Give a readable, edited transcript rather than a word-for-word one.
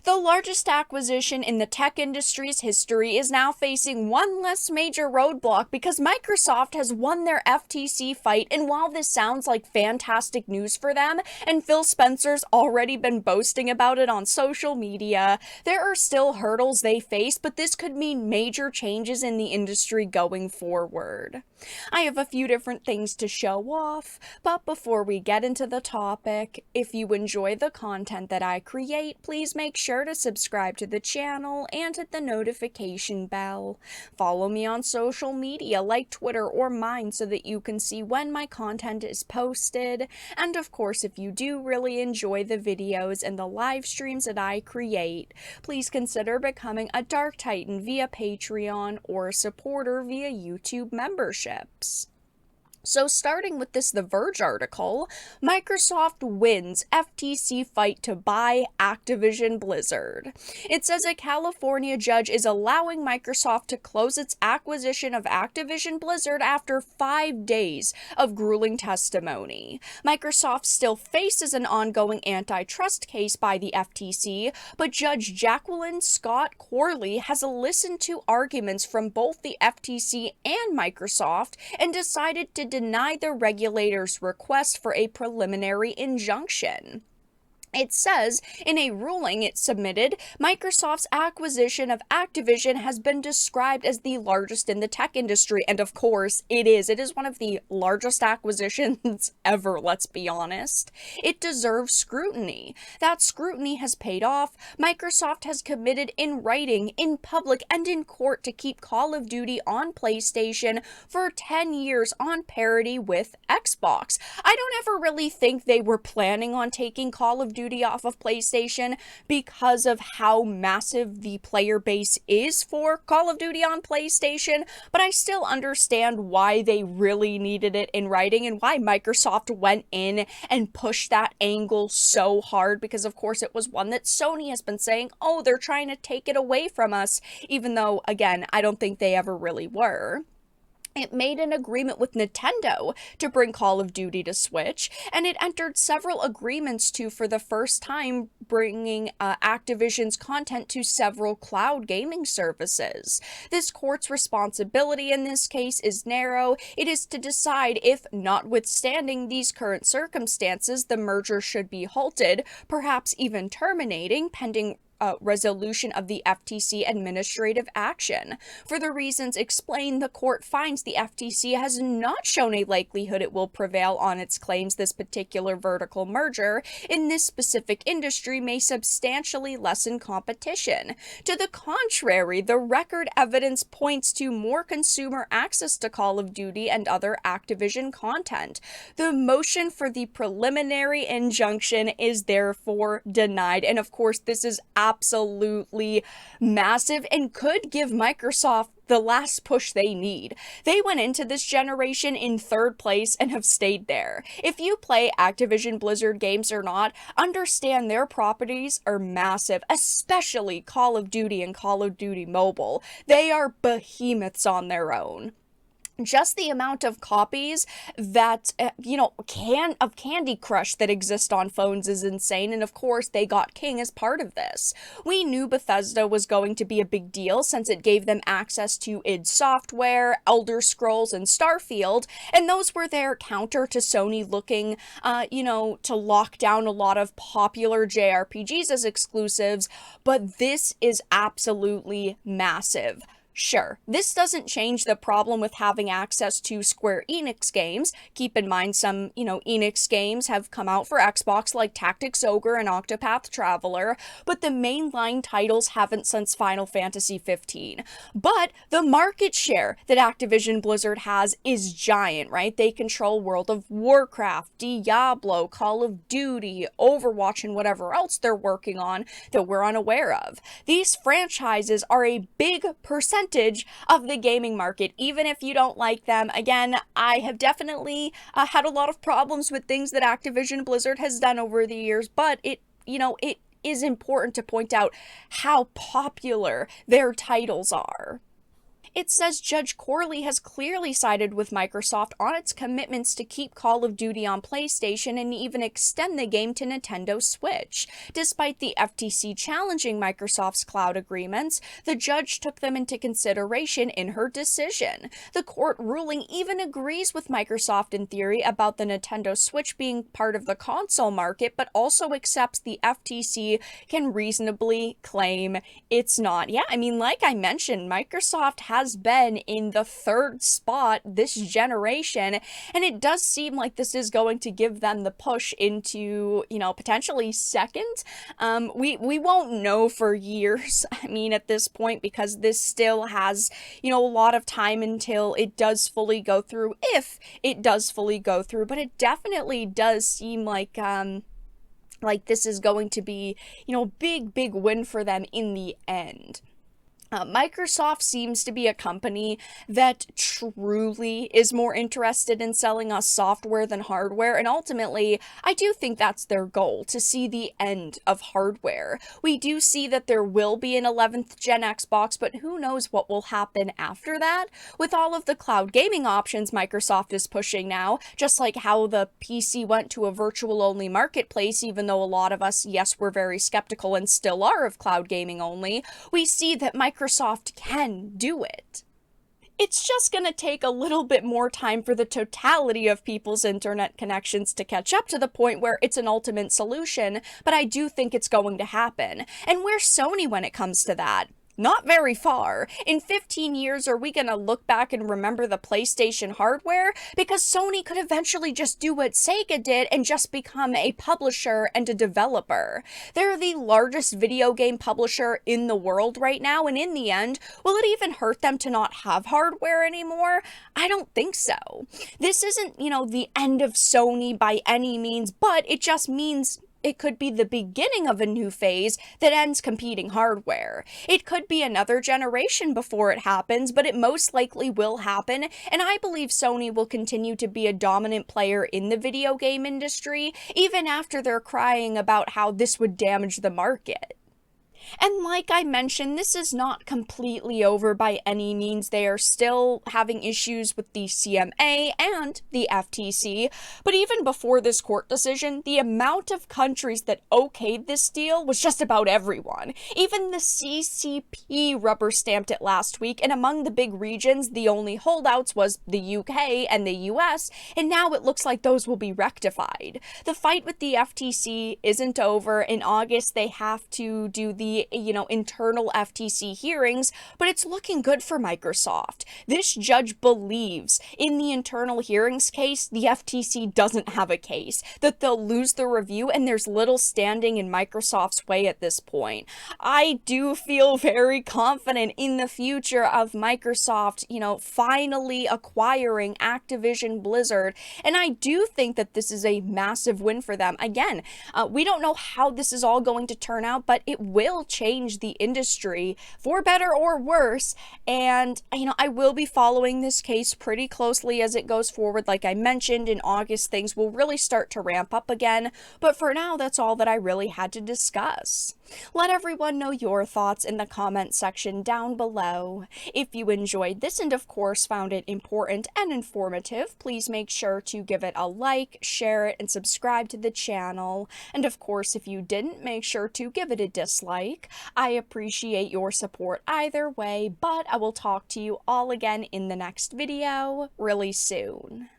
The largest acquisition in the tech industry's history is now facing one less major roadblock because Microsoft has won their FTC fight, and while this sounds like fantastic news for them, and Phil Spencer's already been boasting about it on social media, there are still hurdles they face, but this could mean major changes in the industry going forward. I have a few different things to show off, but before we get into the topic, if you enjoy the content that I create, please make sure to subscribe to the channel and hit the notification bell. Follow me on social media like Twitter or mine so that you can see when my content is posted. And of course, if you do really enjoy the videos and the live streams that I create, please consider becoming a Dark Titan via Patreon or a supporter via YouTube memberships. So starting with this The Verge article, Microsoft wins FTC fight to buy Activision Blizzard. It says a California judge is allowing Microsoft to close its acquisition of Activision Blizzard after 5 days of grueling testimony. Microsoft still faces an ongoing antitrust case by the FTC, but Judge Jacqueline Scott Corley has listened to arguments from both the FTC and Microsoft and decided to deny the regulator's request for a preliminary injunction. It says, in a ruling it submitted, Microsoft's acquisition of Activision has been described as the largest in the tech industry, and of course it is. It is one of the largest acquisitions ever, let's be honest. It deserves scrutiny. That scrutiny has paid off. Microsoft has committed in writing, in public, and in court to keep Call of Duty on PlayStation for 10 years on parity with Xbox. I don't ever really think they were planning on taking Call of Duty off of PlayStation because of how massive the player base is for Call of Duty on PlayStation, but I still understand why they really needed it in writing and why Microsoft went in and pushed that angle so hard, because of course it was one that Sony has been saying, oh, they're trying to take it away from us, even though, again, I don't think they ever really were. It made an agreement with Nintendo to bring Call of Duty to Switch, and it entered several agreements to, for the first time, bringing Activision's content to several cloud gaming services. This court's responsibility in this case is narrow. It is to decide if, notwithstanding these current circumstances, the merger should be halted, perhaps even terminating, pending resolution of the FTC administrative action. For the reasons explained, the court finds the FTC has not shown a likelihood it will prevail on its claims this particular vertical merger in this specific industry may substantially lessen competition. To the contrary, the record evidence points to more consumer access to Call of Duty and other Activision content. The motion for the preliminary injunction is therefore denied, and of course this is absolutely massive and could give Microsoft the last push they need. They went into this generation in third place and have stayed there. If you play Activision Blizzard games or not, understand their properties are massive, especially Call of Duty and Call of Duty Mobile. They are behemoths on their own. Just the amount of copies that, of Candy Crush that exist on phones is insane, and of course they got King as part of this. We knew Bethesda was going to be a big deal since it gave them access to id Software, Elder Scrolls, and Starfield, and those were their counter to Sony looking, to lock down a lot of popular JRPGs as exclusives, but this is absolutely massive. Sure, this doesn't change the problem with having access to Square Enix games. Keep in mind some, Enix games have come out for Xbox like Tactics Ogre and Octopath Traveler, but the mainline titles haven't since Final Fantasy 15. But the market share that Activision Blizzard has is giant, right? They control World of Warcraft, Diablo, Call of Duty, Overwatch, and whatever else they're working on that we're unaware of. These franchises are a big percentage of the gaming market, even if you don't like them. Again, I have definitely had a lot of problems with things that Activision Blizzard has done over the years, but it is important to point out how popular their titles are. It says Judge Corley has clearly sided with Microsoft on its commitments to keep Call of Duty on PlayStation and even extend the game to Nintendo Switch. Despite the FTC challenging Microsoft's cloud agreements, the judge took them into consideration in her decision. The court ruling even agrees with Microsoft in theory about the Nintendo Switch being part of the console market, but also accepts the FTC can reasonably claim it's not. Yeah, I mean, like I mentioned, Microsoft has been in the third spot this generation, and it does seem like this is going to give them the push into, potentially second. We won't know for years, I mean, at this point, because this still has, a lot of time until it does fully go through, if it does fully go through, but it definitely does seem like this is going to be, big win for them in the end. Microsoft seems to be a company that truly is more interested in selling us software than hardware, and ultimately, I do think that's their goal, to see the end of hardware. We do see that there will be an 11th gen Xbox, but who knows what will happen after that? With all of the cloud gaming options Microsoft is pushing now, just like how the PC went to a virtual-only marketplace, even though a lot of us, yes, we're very skeptical and still are of cloud gaming only, we see that Microsoft can do it. It's just going to take a little bit more time for the totality of people's internet connections to catch up to the point where it's an ultimate solution, but I do think it's going to happen. And where's Sony when it comes to that? Not very far. In 15 years, are we going to look back and remember the PlayStation hardware? Because Sony could eventually just do what Sega did and just become a publisher and a developer. They're the largest video game publisher in the world right now, and in the end, will it even hurt them to not have hardware anymore? I don't think so. This isn't, the end of Sony by any means, but it just means it could be the beginning of a new phase that ends competing hardware. It could be another generation before it happens, but it most likely will happen, and I believe Sony will continue to be a dominant player in the video game industry, even after they're crying about how this would damage the market. And like I mentioned, this is not completely over by any means. They are still having issues with the CMA and the FTC. But even before this court decision, the amount of countries that okayed this deal was just about everyone. Even the CCP rubber stamped it last week, and among the big regions, the only holdouts was the UK and the US, and now it looks like those will be rectified. The fight with the FTC isn't over. In August, they have to do the internal FTC hearings, but it's looking good for Microsoft. This judge believes in the internal hearings case, the FTC doesn't have a case, that they'll lose the review, and there's little standing in Microsoft's way at this point. I do feel very confident in the future of Microsoft, finally acquiring Activision Blizzard, and I do think that this is a massive win for them. Again, we don't know how this is all going to turn out, but it will change the industry for better or worse, and I will be following this case pretty closely as it goes forward. Like I mentioned, in August things will really start to ramp up again, but for now that's all that I really had to discuss. Let everyone know your thoughts in the comment section down below. If you enjoyed this and of course found it important and informative, please make sure to give it a like, share it, and subscribe to the channel. And of course, if you didn't, make sure to give it a dislike. I appreciate your support either way, but I will talk to you all again in the next video really soon.